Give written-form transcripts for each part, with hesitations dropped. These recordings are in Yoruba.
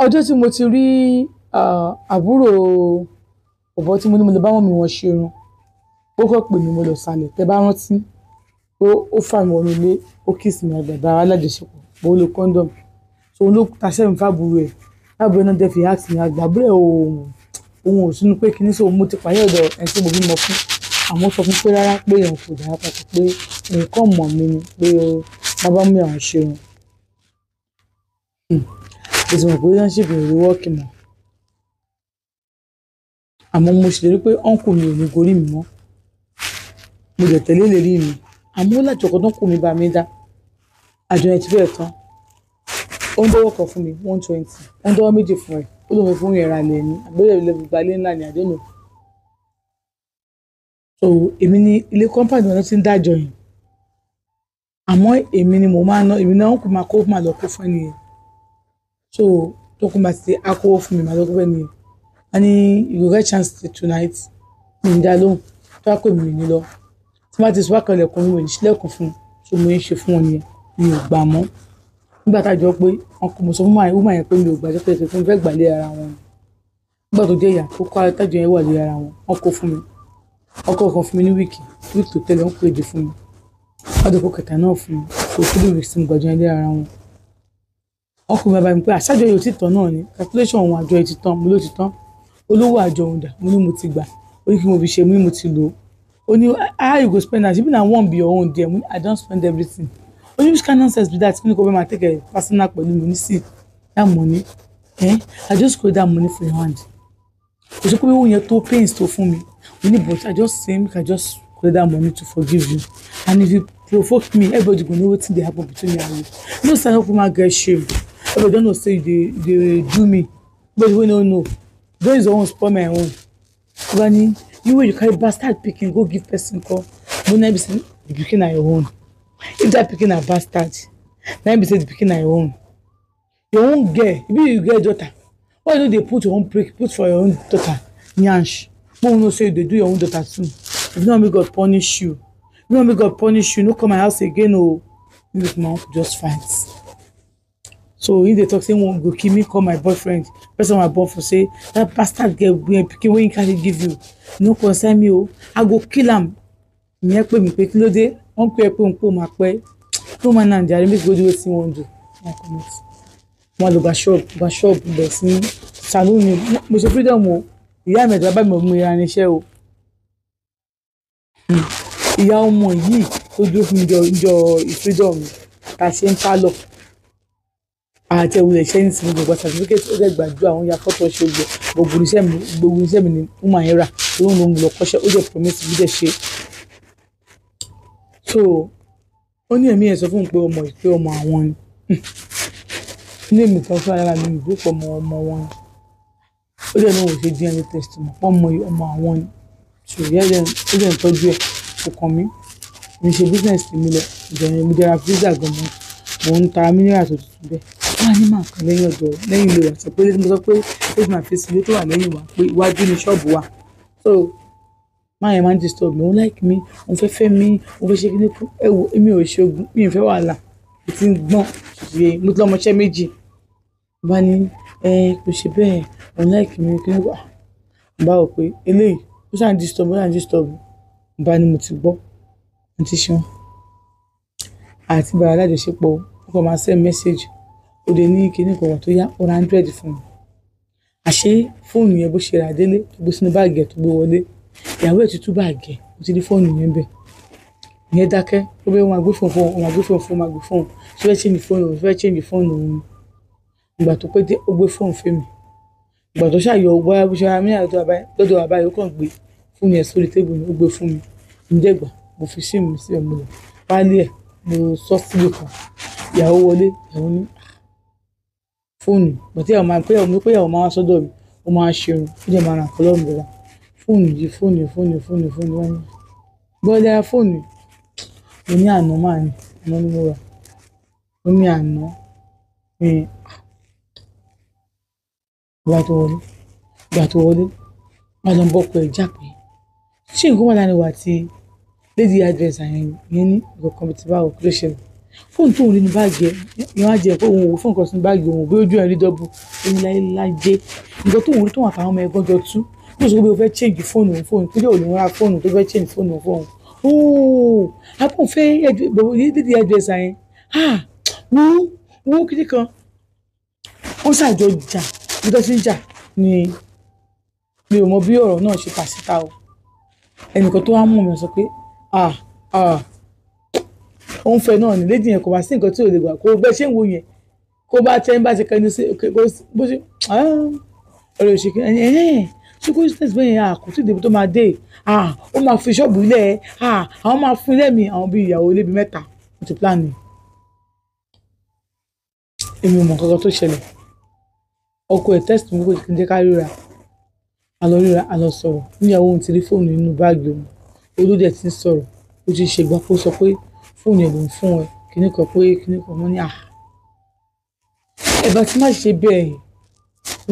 ọjọ́ tí mo ti rí àbúrò ọ̀bọ tí mo ní mo lè bá wọn mi wọn ṣe irun ó kọ́ pè mí mo lọ sálẹ̀ tẹ bá rántí pé ó fà mí wọnú ilé ó kíìsì mi àgbàdo alájọṣepọ̀ mo lo condom so òun ló taṣẹ́ mi fábùrù ẹ̀ láàbùrù náà dẹ́ fi ask mi àgbà àbúrò ẹ̀ òun ò sínú pé kíní so mo ti pààyàn ọ̀dọ̀ ẹni tí mo bímọ fún àmọ́ sọ fún pé rárá pé òun kò dára pàtó pé nǹkan mọ̀ mi ni pé bàbá mi àwọn ṣe irun èsì mọ̀ pé relationship rẹ̀ wọ́ọ̀kì mọ́ àmọ́ mo ṣèlérí pé uncle mi ò ní gorí mi mọ́ mo dẹ̀ tẹ̀lé ìlérí mi àmọ́ ó lájọ kan tó kù mí bá mi dá àjọ yẹn ti fẹ́ẹ̀ tán ó ń dọ́wọ́ kan fún mi 120 ó ń dọ́wọ́ méjì fún ẹ̀ ó lóun fún ìrìn àlẹ́ ní àgbélẹ̀ ilé gbalẹ̀ ńlá ní àdénù so èmi ní ilé company wọn ti ń dájọ yìí àmọ́ èmi ni mo máa ná èmi náà ń kó máa kó máa lọ kó fún ẹni yẹn so tó kó máa ti akówó fún mi máa lọ kó fún ẹni yẹn a ní you get chance tonight mi ń dá lóhùn tó wá pè mí ní lọ tí wọ́n ti sọ wákàtí ẹ̀kọ́ mi ò ní sílẹ̀kùn fún un so mo ń ṣe fún wọn yẹn mi ò gbà mọ́ nígbà tá a jọ pé ọkọ mo sọ fún wúmà yẹn pé mi ò gbà jẹ́ pé fún fẹ́ gbà lé ara wọn nígbà tó jẹ́ ìyá tó kọ́ àtàjọ yẹn wà lé ara wọn wọ́n kó fún mi ọkọ kan fún mi ní wíìkì tó tẹ̀lé wọ́n pèdè fún mi wọ́n dẹ̀ kó kẹta náà fún mi kò 3 weeks ní gbàjọ yẹn lé ara wọn ọkùnrin bàbá mi pé àṣàjọ yóò ti tán náà ni calculation òun àjọ yìí ti tán mo ló ti tán olówó àjọ òun dà mo ní mo ti gbà ó ní kí mo fi ṣe mo ní mo ti lò ó ní how you go spend that even na one be your own there I don spend everything ó ní which kind nonsense be that kí ni kò fẹ́ máa take a personal pẹ̀lú mi ní sí that money I just collect that money for your hand kò sí pé owó yẹn tó pains tó fún mi mo ní but I just say make I just collect that money to forgive you and if you provoke me everybody go know wetin dey happen between me and you no say no woman get shame everybody don know say you dey do me but we no know those is the one spoil my own Bani, you wey you carry bastard pikin go give person call mo na be say the pikin na your own if that pikin na bastard na be say the pikin na your own girl if you get daughter why you no dey put your own prick put for your own daughter nyansh mo know say you dey do your own daughter too if you no want make God punish you if you no want make God punish you no come my house again o you make my uncle just fight so if they talk say one go kill me call my boyfriend person my boyfriend say that bastard girl pikin wey he carry give you no concern me o I go kill am ìyẹn pè mí pé kí ló dé wọ́n pè é pé òun kò máa pẹ́ tó máa nà jàre make go do wetin wọ́n do wọ́n lọ gba ṣọ́ọ̀bù bẹ̀ sí saloon ni mo ṣe freedom o ìyá mi ẹ̀dá bá mi mú irinṣẹ́ o ìyá ọmọ yìí tó dúró fún mi jọ freedom mi ta ṣe ń pálọ̀ àti ẹ̀wùlẹ̀ ṣẹ́ ní sinmi gbogbo certificate ó dẹ̀ gbàdúrà àwọn ya fọ́tò ṣe gbogbo iṣẹ́ mi ni wọ́n máa ń rà lóhùn ló ń lọ kọ́ṣẹ́ ó dẹ̀ promise bí dẹ̀ ṣe so ó ní ẹ̀mí ẹ̀ sọ fún un pé ọmọ ìpé ọmọ àwọn ni ní èmi kan fún ara mi ìgbé pọ̀ ọmọ wọn ni ó dẹ̀ náà wò ṣe DNA test mọ̀ pọ̀ ọmọ àwọn ni so ìyá ẹ̀ ó dẹ̀ ń tọ́jú ẹ̀ kò kàn mí mi ṣe business mi lọ ìjọyìn mi dára freezer gan mo ń ta mineral tó tuntun bẹ́ẹ̀ wọ́n á ní màá kan lẹ́yìn ọ̀dọ̀ lẹ́yìn ilé wa sọ pé mo sọ pé ó máa fi sílé tó wà lẹ́yìn wa pé iwájú ni ṣọ́ọ̀bù wa so máa yẹn máa ń disturb mi òun like mi òun fẹ́ fẹ́ mi òun fẹ́ ṣe kíní kú ẹ wo èmi ò ṣe ogun mi ò fẹ́ wàhálà mo ti ń gbọ́n ṣe mo ti lọ́mọṣẹ́ méjì bá ní kò ṣe bẹ́ẹ̀ òun like mi kíní wà bá wò pé eléyìí ó ṣàn disturb bá ní mo ti gbọ́ mo ti ṣan àti bàrà alájọṣepọ̀ ó kàn máa send message ó dé ní kíní kan wà tó yá 100 fún mi àṣé fóònù yẹn bó ṣe rà délé tó gbé sínú báàgì ẹ̀ tó gbé wọlé ìyàwó ẹ̀ tuntun báàgì ẹ̀ ó ti ní fóònù yẹn bẹ̀ ìyẹn dákẹ́ ó bẹ́ẹ̀ wọn àgbé fóònù ṣé fẹ́ change fóònù òun ìgbà tó pé dé ó gbé fóònù fún mi ìgbà tó ṣàyọ bóyá bó ṣe ara mi lọ́dọ̀ àbáyé ó kàn gbé fóònù yẹn sórí tébù ni ó gbé fún mi ǹjẹ́gbà mo fi síìmù sí ọmọ rẹ̀ pálí ẹ̀ mo sọ sílé kan ìyàwó wọlé ìyàwó ní fóònù bàtí àwọn máa pé ìyàwó máa wá sọ́dọ̀ mi ó máa ṣerun ó jẹ́ máa ràn kọ́ lọ́rùn lọ́la fóònù wọ́n ní bọ́ọ̀lá fóònù mo ní àná máa ní àná ni mo rà mo ní àná ìgbà tó wọlé wọ́n lọ bọ́kọ̀ ẹ̀ já pé ṣé nǹkan wà láàrin wa àti lady hairdresser yẹn ní ìgbọ̀kan bí ti bá wò kí ló ṣẹlẹ̀ fóònù tó ń rí ní báàgì ẹ̀ ìwọ́n á jẹ́ pé òun ò fóònù kan sínú báàgì òun bí ojú ẹ̀ rí dọ́bù ẹni láyé nǹkan tó ń rí tó wà fáwọn ọmọ ẹ̀gbọ́n jọ tú bí o sọ pé o fẹ́ change fóònù pé yóò ní wọ́n ra fóònù tó fẹ́ change fóònù ooo àbọ̀ fẹ́ dídí ẹ̀dẹ̀sà yẹn wú kíní kan ó ṣàjọ jà bí tó ti ń jà ni mi ò mọ bí ọ̀rọ̀ náà ṣe fà síta o ẹnìkan tó wá mú mi sọ pé ó ń fẹ́ náà ní lédi yẹn kò bá sí nǹkan tí ò lè gbà kó bẹ́ẹ̀ ṣé ń wo yẹn kó bá tẹ́ ń bá ṣe kẹ́ni sí bó ṣe ọ̀rọ̀ òṣèké ṣé kó ṣe bẹ́ẹ̀ yẹn kò tí ì débi tó máa dé ó máa fi ṣọ́ọ̀bù ilẹ̀ àwọn máa fún ilé mi àwọn bíi ìyàwó ilé bíi mẹ́ta mo ti plan ni èmi ò mọ̀ kankan tó ṣẹlẹ̀ ọkọ ẹ̀ test mi kò kí n jẹ́ ká ríra a lọ sọ̀rọ̀ níyàwó òun ti rí fóònù nínú báàgì òun olóde ti ń sọ̀rọ̀ ó ti ṣègbà kó sọ pé fóònù ẹ̀ ló ń fún ẹ kíní kan mọ́ ní ẹ̀bá tí má ṣe bẹ́ẹ̀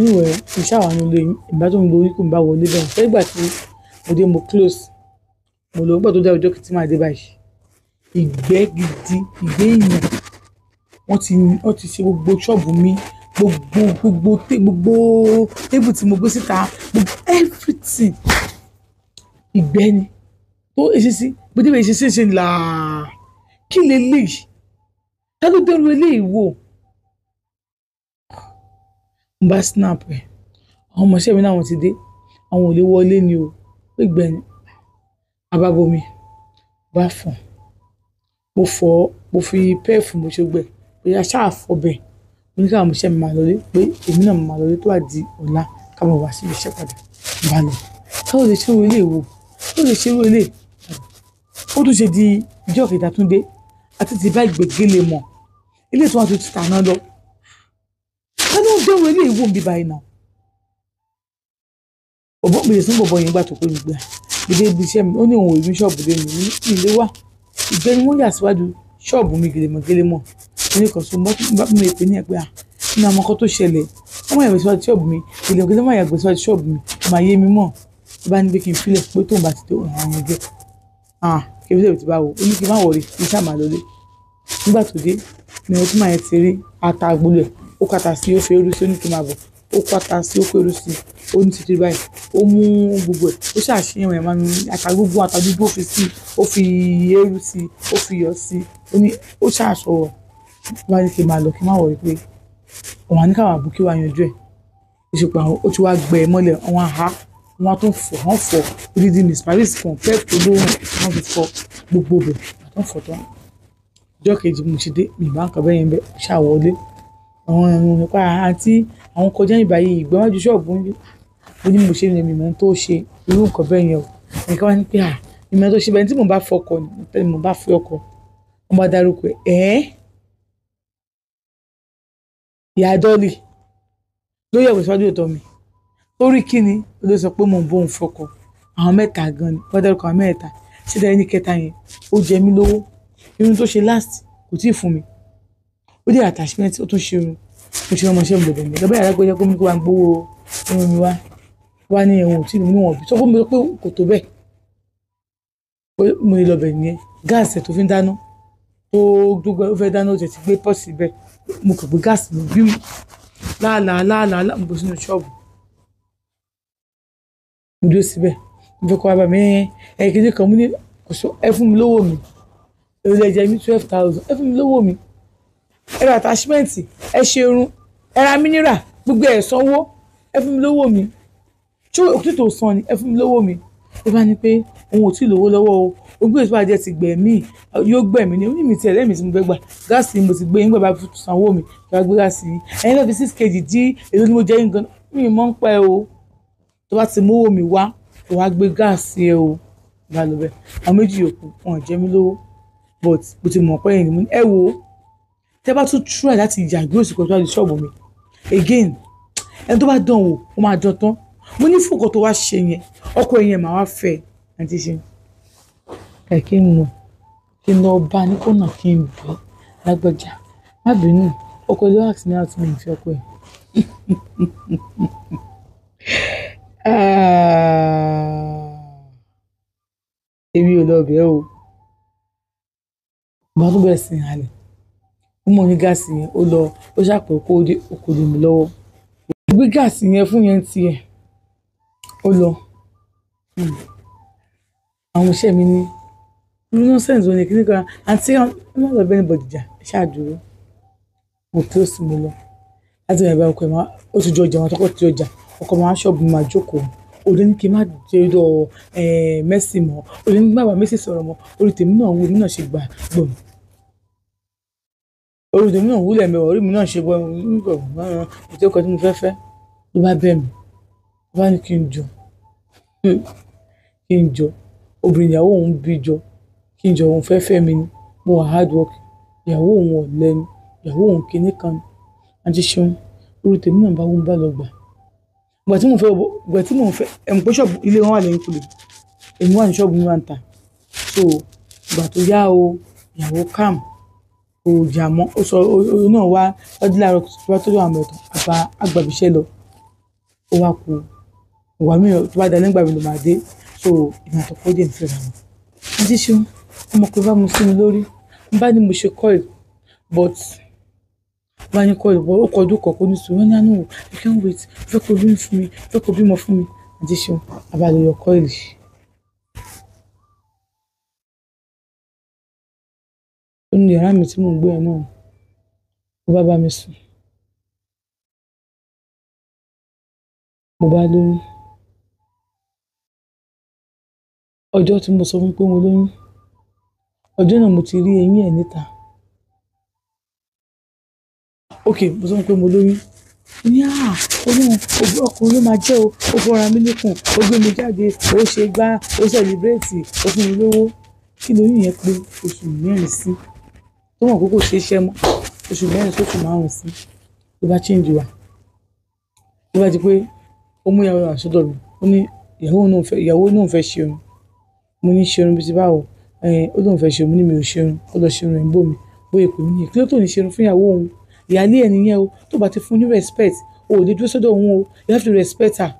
níwẹ̀ ìṣàwà ní olóyún ìbá tó ń lo orí kò ń bá wọlé bẹ́ẹ̀ fẹ́gbà tí mo dé mo close mo lọ gbà tó dá ọjọ́ kìtì máa dé báyìí ìgbẹ́ gidi ìgbẹ́ èèyàn wọ́n ti ṣe gbogbo ṣọ́ọ̀bù mi gbogbo tébù tí mo gbé síta gbogbo everything ìgbẹ́ ni tó èsì sí gbẹdẹ èsì sí ṣe là kí lè léyìí tá ló dẹrù eléyìí wò n bá snap ẹ àwọn ọmọọṣẹ́ mi náà wọ́n ti dé àwọn ò lè wọlé ni o pé gbẹ̀ni abábomi bá fọ̀n mo fi pẹ́ẹ̀fù mo ṣe gbẹ pé aṣáà fọbẹ̀ mo ní káwọn ọmọọṣẹ́ mi máa lọlé pé èmi náà máa lọlé tó wà di ọ̀la káwọn wá síbi iṣẹ́ padà bá lọ káwọn lè ṣe irú ilé ìwò ó lè ṣe irú ilé ó tún ṣe di ìjọ kẹta tún dé àti ti bá ìgbẹ́gẹ́lẹ̀ mọ̀ ilé tí wọ́n ti tà náà lọ ká ló ń dẹ́rù ilé ìwò ń bí báyìí náà ọ̀bọ̀n gbèsè fún bọ̀bọ̀ yẹn gbà tó pé mi gbà gbèdé ibi iṣẹ́ mi ó ní òun ìlú ṣọ́ọ̀bù lé mi ní ilé wà ìgbẹ́ ni wọ́n yà síwájú ṣọ́ọ̀bù mi gèlèmọ̀ ní kan so bá mi èpè ní ẹgbẹ́ nínú àwọn ọkọ tó ṣẹlẹ̀ wọ́n yà gbé síwájú ṣọ́ọ̀bù mi gèlèmọ̀ yà gbé síwájú ṣọ́ọ̀bù mi máa yé mi mọ̀ tó bá ní pé kí n filẹ̀ pé tóun bá ti tó òun àwọn ẹgbẹ́ kébí tẹ̀lé ti bá wò ó ní kí n má wọlé kí n ṣàmà lọlé nígbà tó dé ni wọ́n tún máa yẹn ti rí ata agbolẹ̀ ó kàtà sí ó fi eru sí ó ní kí n máa bọ̀ ó kàtà sí ó kó eru sí ó ní títí báyìí ó mú gbogbo ẹ̀ ó ṣàṣeyàn ẹ̀ máa ń ata gbogbo ó fi sí ó fi eru sí ó fi iyọ̀ sí ó ní ó ṣàṣọwọ̀ wá ní kí n máa lọ kí n má wọlé pé òun àní káwọn àbúkí wa yanjú ẹ̀ ìṣùpọ̀ àwọn ó ti wá gbẹ ẹ mọ́lẹ̀ àwọn àhá wọn tún fọ̀ wọ́n fọ̀ odidi miss paris kan pep tó lóhùn wọ́n fi fọ̀ gbogbo bẹ̀ àtún fọ̀ tán ọjọ́ kejì mo ṣe dé mi bá ń kọ bẹ́yẹn bẹ́ẹ̀ ṣàwọlé àwọn ẹ̀rùn nípa àti àwọn kọjá ìbáyé ìgbẹ́wájú ṣọ́ọ̀bù ó ní mo ṣe ní mímọ́ tó ṣe irú nǹkan bẹ́yẹn o nǹkan wá ní pé mímọ́ tó ṣe bẹ́ẹ̀ tí mo bá fọkọ ni mo bá fi ọkọ wọn bá dárúkọ ìyá dọ́lì ló yẹ̀ wẹ̀síwájú ìtọ́ mi lórí kíni ló sọ pé mo ń bóun fọkọ àwọn mẹ́ta gan ni wọ́n dárúkọ àwọn mẹ́ta síta ẹni kẹta yẹn ó jẹ mí lówó irun tó ṣe last kò tí ì fún mi ó dé attachment ó tún ṣe irun mo ṣe ọmọọṣẹ́ mi lọ́bẹ̀ mi lọ́bẹ̀ yàrá gbẹ́jẹ́ kó mi kó wa gbowó irun mi wá ní ẹ̀wọ̀n tí mo níwọ̀n bí sọ fún mi pé kò tó bẹ́ẹ̀ mo lè lọ́bẹ̀ nìyẹn gáàsì tó fi ń dáná tó gbogbo ó fẹ́ dáná ó tẹ̀ ti gbé pọ́ọ̀sì bẹ́ẹ̀ mo kò gbé gáàsì mi bí láàlàá mo bọ́ sínú ṣọ́ọ̀bù mo dúró síbẹ̀ mo fẹ́ kọ́ wa bá mi kejì kan mo ní ẹ fún mi lówó mi èrò ẹ̀jẹ̀ mi 12,000 ẹ fún mi lówó mi ẹ ra attachment ẹ ṣe irun ẹ ra mineral gbogbo ẹ̀ sanwó ẹ fún mi lówó mi ṣé òkúté tó san ni ẹ fún mi lówó mi ó bá ní pé òun ò tí ì lówó lọ́wọ́ o ogún èso àjẹ ti gbẹ̀mí yóò gbẹ̀mí ni ó ní mi ti ẹ̀rẹ́ mi tí mo fẹ́ gbà gáàsì mo ti gbé yín gbàgbà sanwó mi gbàgbà gbé gáàsì yín ẹ̀yin náà fi 6 kg dí èlò ni mo jẹ́ yín gan mi mọ́ ń pẹ́ o tó bá ti mówó mi wá kò wá gbé gáàsì ẹ o bá lọ bẹ́ẹ̀ àwọn méjì yòókù wọn ò jẹ mí lówó but mo ti mọ̀ pé ẹ̀yin ni mo ní ẹ wo tẹ́ bá tún try láti yàgbé òsì kan tó wá di ṣọ́ọ̀bù mi again ẹni tó bá dán wò ó máa dán tán mo ní fòkàn tó wá ṣe yẹn ọkọ ẹ̀yẹn màá wá fẹ́ àti ṣe kí n mọ̀ kí n lọ bá ní kó nà kí n bẹ̀ lágbọ́jà má bínú ọkọ ilé wà sí ní àti mi ìfẹ́ ọkọ ẹ̀ èmi ò lọ bẹ̀ o bá tó bẹ̀rẹ̀ sí ní halẹ̀ ọmọ ní gáàsì yẹn ó lọ ó ṣàpè kó dé òkú lè mí lọ́wọ́ gbé gáàsì yẹn fún yẹn tiẹ̀ ó lọ àwọn iṣẹ́ mi ní nonsense òní kíní kan àti ọmọ ọ̀rọ̀ bẹ́ẹ̀ ní bọ̀dìjà ṣáàdúró mo tó sì mo lọ láti ìgbà ọkọ ẹ̀ máa ó ti jọ ọjà wọn tọkọ ti ọjà ọkọ máa ṣọ́ọ̀bù máa jókòó òde ní kí n má jẹ́ lọ Mercy mọ́ òde ní bàbá Mercy sọ̀rọ̀ mọ́ orí tèmi náà wú èmi náà ṣe gbà gbòm orí tèmi náà wúlẹ̀ mẹ́wàá orí mi náà ṣe gbọ́ ètò ọkọ̀ tí mo fẹ́ ló bá bẹ̀ mí ló bá ní kí n jọ obìnrin ìyàwó òun bí jọ kí n jọ òun fẹ́ mi ni mo wà hard work ìyàwó òun ọ̀lẹ ni ìyàwó òun kinní kan ni àti ṣeun orí tèmi náà bá wọ́n bá lọ gbà ìgbà tí mo fẹ́ ẹ̀mú pé ṣọ́ọ̀bù ilé wọn wà lẹ́yìn kùlé èmi wà ní ṣọ́ọ̀bù mi wà ń ta so ìgbà tó yá o ìyàwó calm kò jà mọ́ ó sọ oyún náà wá ọdún láàárọ̀ tó bá tó yọ àmọ̀ ẹ̀tàn agbàbíṣẹ́ lọ ó wá kú ìwà mi tó bá dá nígbà mi ló máa dé so ìmọ̀ àtọ̀kọ́ dé ìfẹ́ ra wọn. àti ṣeun ọmọkùnrin bá mu sí mi lórí n bá ní mo ṣe coil but bá ní coil but ó kọjú kọ̀ọ̀kọ́ ní sùn wọ́n ní àánú I can't wait fẹ́ kó bímọ fún mi fẹ́ kó bímọ fún mi àti ṣeun abalẹ̀ yọ coil. ó ní yàrá mi tí mò ń gbé ẹ̀ náà ó bá mi sùn mo bá lóyún ọjọ́ tí mo sọ fún pé mo lóyún ọjọ́ náà mo ti rí eyín ẹ̀ níta ok mo sọ fún pé mo lóyún ní olóhùn ọkùnrin ló máa jẹ́ o ó fọra mi níkùn ó gbé mi jáde ó ṣe gbá ó sẹlẹbírẹ́tì ó fún mi lówó kí lóyún yẹn pé oṣù mẹ́rin sí tó wọn kókò ṣe iṣẹ́ mọ́ oṣù mẹ́rin sóṣù márùn-ún sí ló bá change wa ló bá di pé ó mú ìyàwó àṣọdọ̀ mi ó ní ìyàwó náà fẹ́ ṣe irun mo ní ṣe irun bí ti báwo ó lóun fẹ́ ṣe irun mo ní mi ò ṣe irun ó lọ ṣe irun ẹ̀ ń bò mí bóyá pè mí ní kí ló tó ní ṣe irun fún ìyàwó òun ìyáálé ẹ̀ nìyẹn o tó bá ti fún ní respect o ò lè dúró sọ́dọ̀ òun o you have to respect her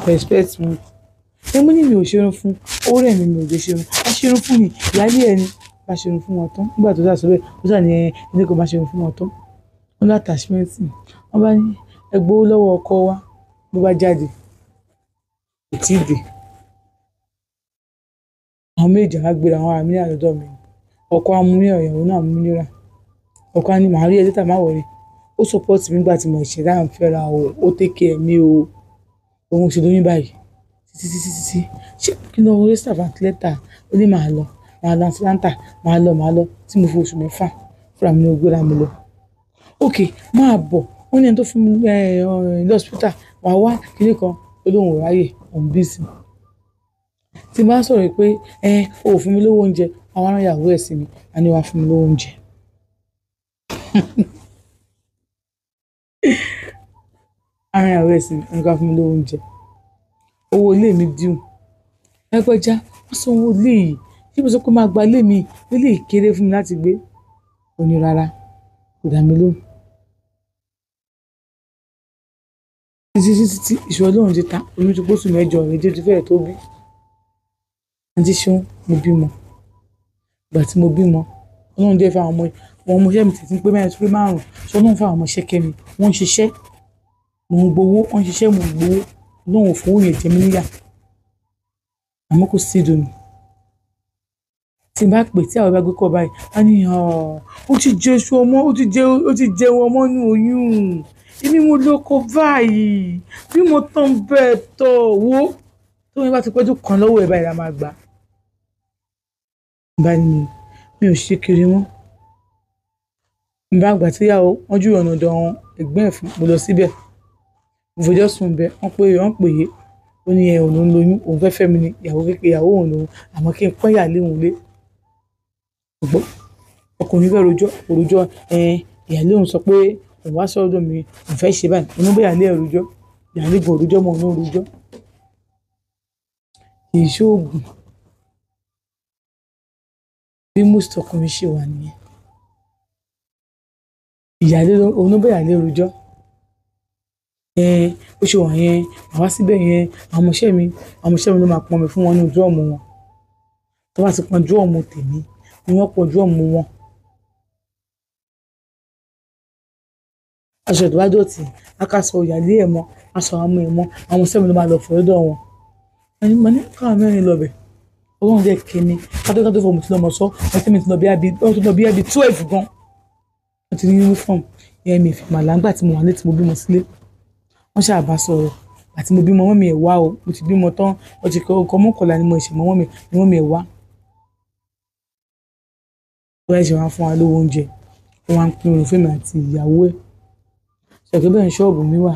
respect me ẹ mú ní mi ò ṣe irun fún ó rẹ̀ mi ò lè ṣe irun a ṣe irun fún mi ìyáálé ẹ̀ ni bá ṣe irun fún wọn tán nígbà tó dà sọ́bẹ̀ ó sà ní ilé kan bá ṣe irun fún wọn tán wọn lá attachment wọn bá ní ẹgbẹ́ lọ́wọ́ ọkọ wa ló bá jáde kò tí ì dé àwọn méjì á gbéra àwọn ará mi ní àlọ́dọ̀ mi ọkọ amúníyàn ìyàwó náà amúníyàn ọkọ á ní màá rí ẹ létà má wọlé ó support mi nígbà tí mo ṣẹ̀dá à ń fẹ́ra ó take care mi o òun ṣe lóyún báyìí títí ṣé kí ló ń rí servant letter ó ní màá lọ Atlanta màá lọ tí mo fi oṣù mẹ́fà fúnra mi ní ó gbéra mi lọ ok máa bọ̀ wọ́n ní ẹni tó fún mi lọ́sítà wà wá kíní kan olóhùn ò ráyè òun bísí tí n bá sọ̀rọ̀ pé o ò fún mi lówó oúnjẹ àwọn ará ìyàwó ẹ̀ sí mi a ní wàá fún mi lówó oúnjẹ ará ìyàwó ẹ̀ sí mi a ní wàá fún mi lówó oúnjẹ owó ilé mi dùn ẹgbẹ́já wọ́n san owó ilé yìí tí mo sọ pé máa gba ilé mi ilé ìkéré fún mi láti gbé ó ní rárá kò dá mi lóhùn títí ìṣòro lóhùn ti ta omi tó pósù mẹ́jọ rẹ̀ jẹ́ ti fẹ́ẹ̀ tó bí àti ṣeun mo bímọ ìgbà tí mo bímọ ọlọ́run dé fáwọn ọmọ iṣẹ́ mi tètè pé mẹ́rin tó pé márùn-ún ṣọ lóhùn fáwọn ọmọ iṣẹ́ kẹ́mi wọ́n ń ṣiṣẹ́ mò ń gbowó wọ́n ń ṣiṣẹ́ mò ń gbowó lóhùn òfowó yẹn jẹ mí níyà àmọ́ kò sí ìdùnnú tí n bá pè tí àwọn bá gbé kọ́ báyìí á ní ó ti jẹ oṣù ọmọ ó ti jẹun ọmọ nínú oyún èmi mo lóko báyìí bí mo tán bẹ́ẹ̀ tọ̀ wó tó wọn bá ti pẹ́jù kan lọ́wọ́ ẹ̀ báyìí la máa gbà bá ní mi ò ṣe kiri mọ́ n bá gbà tíyàwó wọn jù ọ̀nà ọ̀dọ̀ wọn ẹ̀gbẹ́ ẹ̀ fún mo lọ síbẹ̀ mo fọjọ́ sùn bẹ́ẹ̀ wọ́n pè é ó ní òun ló ń lóyún òun fẹ́ fẹ́ mi ni ìyàwó kékeré ìyàwó òun lòun àmọ́ kí n pọ́n yà lé òun lé ọgbọ́n ọkùnrin fẹ́ rojọ́ ìyàlé òun sọ pé òun wá sọ́dọ̀ mi òun fẹ́ ṣe báyìí òun bẹ́ẹ̀ yàlé ẹ̀rọjọ́ ìyàlé gan òrojọ́ mọ́ òun rojọ́ ìṣóògùn bí most ọkùnrin ṣe wà nìyẹn ìyàlé òun bẹ́ẹ̀ yàlé ẹ̀rọjọ́ ó ṣe wà yẹn àwa síbẹ̀ yẹn àwọn ọmọọṣẹ́ mi ló máa pọn mi fún wọn ní ojú ọ̀mù wọn tó bá ti pọn ojú ọ̀mù tèmi ni wọ́n pọ̀ ojú ọ̀mù wọn aṣọ tó bá dọ̀tí akáṣọ ìyálé ẹ̀ mọ́ aṣọ àwọn ọmọ ẹ̀ mọ́ àwọn sẹ́mi ló máa lọ fọ̀ lọ́dọ̀ wọn. ẹni mo ní káwọn mẹ́rin lọ bẹ̀ ọlọ́run dẹ̀ kéne kátó fọmù tí lọ́mọ sọ wọ́n tẹ́mi ti lọ bí ẹbí 12 gan wọ́n ti ní uniform ìyẹn mi ìfìmọ̀ àlágbà tí mo wà létí mo bímọ sílé wọ́n ṣàbá sọ̀rọ̀ àti mo bímọ mọ́mì ẹ̀ wá o mo ti bímọ tán wọ́n ti kọ́ mọ́kànlá ni mo ìṣẹ̀mọ́ mọ́mì ẹ̀ wá wọ́n ṣe wá fún wa lówó oúnjẹ wọ́n wá ń pín orin fèmí àti ìyàwó ẹ̀ ṣèké bẹ́ẹ̀ ṣọ́ọ̀bù mi wà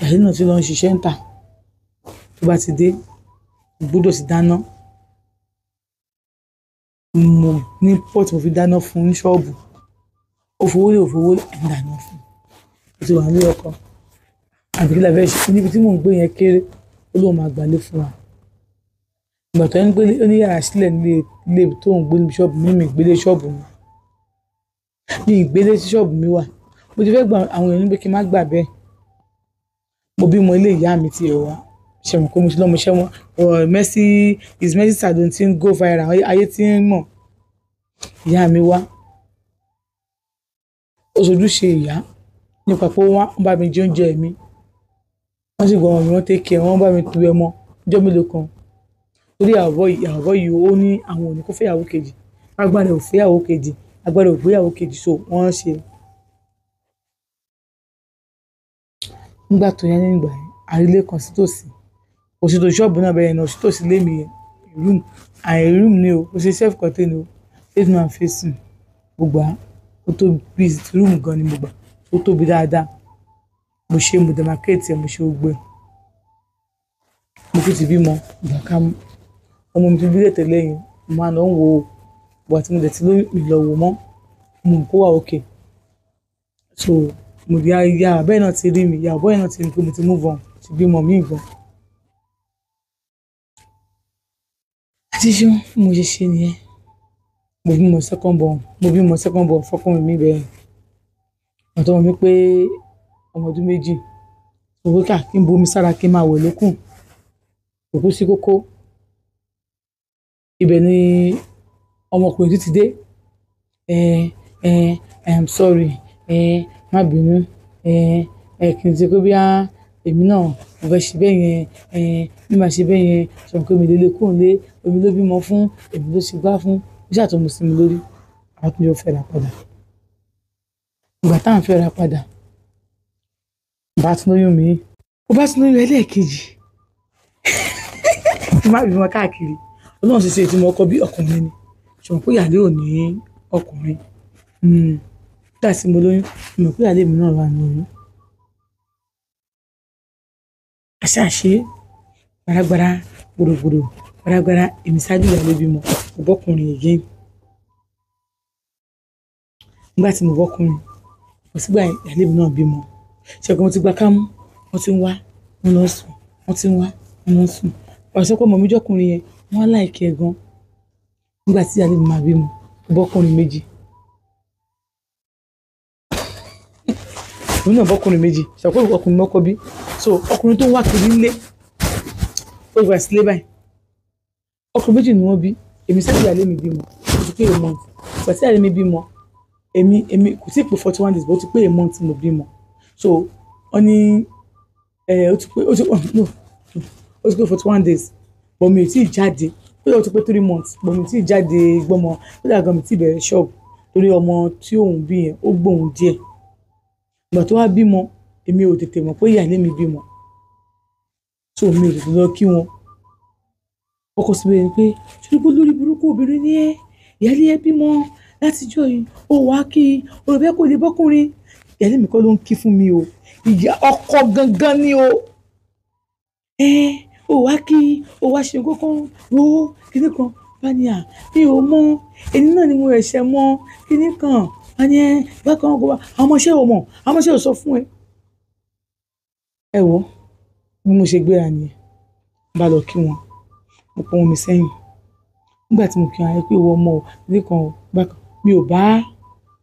ìyàlẹ́ náà ti lọ ń ṣiṣẹ́ ń tà tó bá ti dé gbọ́dọ̀ sì dáná mo ní pọ́ọ̀tì mo fi dáná fún ní ṣọ́ọ̀bù òfowó ẹ̀ ń dáná fún ó ti wà ní ọkọ àbí kí la fẹ́ ṣe níbi tí mò ń gbé yẹn kéré ó lóun máa gbálé fún wa ìgbà tó ń gbé ní yàrá sílẹ̀ nílé tó ń gbé ní ṣọ́ọ̀bù mi ìgbélé ṣọ́ọ̀bù mi ní ìgbélé sí ṣọ́ọ̀bù mi wà mo ti fẹ́ gba àwọn èèyàn níbi kí n má gbà bẹ́ẹ̀ mo bímọ ilé ìyá mi ti ẹ̀ wá ṣẹ̀wọ̀n kó mo ti lọ́mọ ṣẹ́wọ̀n Mercy Salon tí ń go viral ayé tí ń mọ̀ ìyá mi wá ó ṣojúṣe ìyá nípa pé wọ́n bá mi jẹ oúnjẹ mi wọ́n sì gbọ́n mi wọ́n tẹ́kẹ̀ wọ́n bá mi tu ẹ mọ́ ọjọ́ mélòó kan torí àwọ̀ yìí ó ní àwọn òní kó fẹ́yàwó kejì agbára ò fẹ́yàwó kejì agbára ò gbéyàwó kejì so wọ́n ṣe. nígbà tó yẹn nígbà yẹn àrílé kan sí tòsí òṣètò ṣọ́ọ̀bù náà bẹ̀rẹ̀ náà òṣètò sí lémi room ni o ó ṣe self contained o 8 man facing gbogbo ó tóbi room gan ni mo gbà ó tóbi dáadáa mo ṣe mo demarcate ẹ mo ṣe gbogbo ẹ mo fi ti bímọ ìgbà ká ọmọ mi ti bí lẹ́tẹ̀ lẹ́yìn mo máa lọ ń wo bọ̀ àti mo dẹ̀ ti lóyún mi lọ wò mọ́ mo kó wà òkè so mo bí ya bẹ́ẹ̀ náà ti rí mi ya bọ́ẹ̀ náà ti rí pé mo ti move on ti bímọ mi gan. àti ṣé mo ṣe ṣe nìyẹn mo bímọ second born fọkùnrin mi bẹ́ẹ̀ ọ̀tọ̀ mi pé ọmọ ọdún méjì òwe ká kí n bomi sára kí n máa wẹ̀ lókùn òkú sí kókó ibẹ̀ ni ọmọkùnrin ti dé I am sorry má bínú kì í ṣe pé bí èmi náà mo fẹ́ ṣe bẹ́ẹ̀ yẹn bí màá ṣe bẹ́ẹ̀ yẹn ṣọ̀n pé mi lè kó lé èmi ló bímọ fún èmi ló ṣe gbá fún ó ṣàtúnmọ̀ sí mi lórí àwọn tó yọ fẹ́ra padà ìgbà táwọn fẹ́ra padà bá tún lóyún mi ó bá tún lóyún ẹlẹ́ẹ̀kejì má bímọ káàkiri ọlọ́run ṣe ṣe ìtumọ̀ ọkọ bí ọkùnrin ni ṣùgbọ́n pé ìyàlẹ́ ò ní ọkùnrin nígbà tí mo lóyún mo mọ̀ pé ìyàlẹ́ mi náà wà ní oyún àṣàṣe gbàràgbàrà gbòdògbòdò gbàràgbàrà èmi ṣáájú ìyàlẹ́ bímọ mo bọ́kùnrin again nígbà tí mo bọ́kùnrin mo sì gba ìyàlẹ́ mi náà bímọ ṣẹ́gun mo ti gba kámú wọ́n ti ń wá wọ́n lọ sùn wọ́n ti ń wá wọ́n lọ sùn pàṣẹ pé ọmọ mi jọkùnrin yẹn wọ́n láìkẹ́ gan nígbà tí ìyàlẹ́ mi máa bímọ mo bọ́kùnrin méjì òun náà bọ́kùnrin méjì ṣàkóso ọkùnrin mọ́kọ́ bí so ọkùnrin tó ń wá kiri nílé ó gbà sílé báyìí ọkùnrin méjì ni wọ́n bí èmi sẹ́yìn ìyàlẹ́ mi bímọ ó ti pé a month ìgbà tí ìyàlẹ́ mi bímọ èmi kò tí ì pé 41 days but ó ti pé a month mo bímọ so wọ́n ní ó ti pé 41 days but mi ò tí ì jáde ó ti pé 3 months but mi ò tí ì jáde gbọ́mọ ó dàgbà mi tí ì bẹ̀rẹ̀ ṣọ́ọ̀bù torí ọmọ tí òun bí yẹn ó gbóhùn díẹ̀ ìgbà tó wá bímọ èmi ò tètè mọ̀ pé ìyàlẹ́ mi bímọ so mi ò tètè lọ kí wọn ọkọ síbẹ̀ ni pé ṣùgbọ́n lórí burúkú obìnrin ni ìyàlẹ́ ẹ bímọ látijọ́ yìí ó wá kí olùbẹ́ kò lè bọ́kùnrin ìyàlẹ́ mi kọ́ ló ń kí fún mi o ìyá ọkọ gangan ni o ó wá kí ó wá ṣe kókó wo kíní kan bani à mi ò mọ ẹni náà ni mo ẹ̀ṣẹ̀ mọ kíní kan bani bákan ọkọ wa àwọn ọmọọṣẹ́ ò mọ̀ àwọn ọmọọṣẹ́ ò sọ fún ẹ wo bí mo ṣe gbéra nìyẹn bá lọ kí wọn mo pọn omi sẹ́yìn nígbà tí mo kí wọn pé ìwọ ọmọ ò kíní kan ò bákan mi ò bá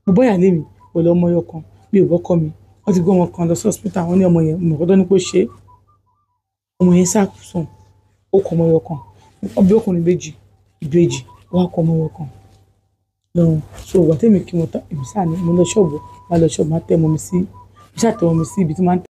mo bọ́ ìyàlẹ́ mi pẹ̀lú ọmọ ọyọ kan mi ò bọ́kọ mi wọ́n ti gbé ọmọ kan lọ sí hospital wọ́n ní ọmọ yẹn mo kọ́tọ́ ní pé ṣe ọmọ yẹn ṣàkóso ó kọ ọmọ ọyọ kan wọ́n bí ọkùnrin méjì ìbejì wọ́n á kọ ọmọ ọyọ kan lọ́rùn. So ìgbà tí èmi kí wọn tán èmi sáà ni mo lọ ṣọ́ọ̀bù máa lọ ṣọ́ọ̀bù máa tẹ́ ọmọ mi sí ibi tí máa ń